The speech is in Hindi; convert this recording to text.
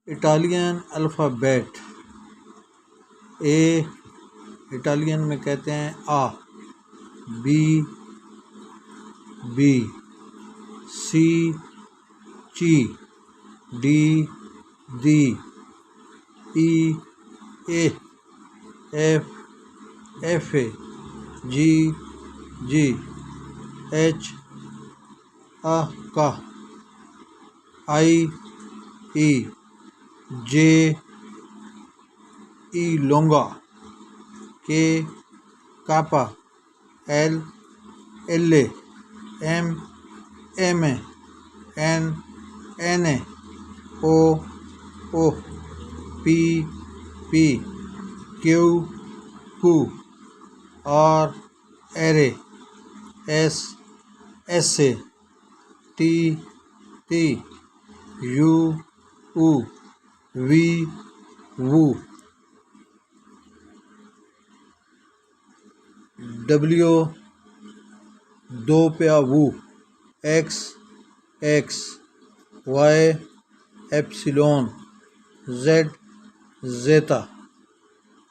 Italian alphabet. ए इटालियन में कहते हैं आ, बी बी, सी ची, डी दी, ई ए, एफ ए, जी जी, एच का, आई ई, जे ई लोंगा, के कापा, एल एल ए, एम ए, एन ए, ओ पी क्यू आर एरे, एस ए, टी यू वी वू, डब्ल्यू दो पे वू, एक्स वाई एप्सिलॉन, जेड जेटा।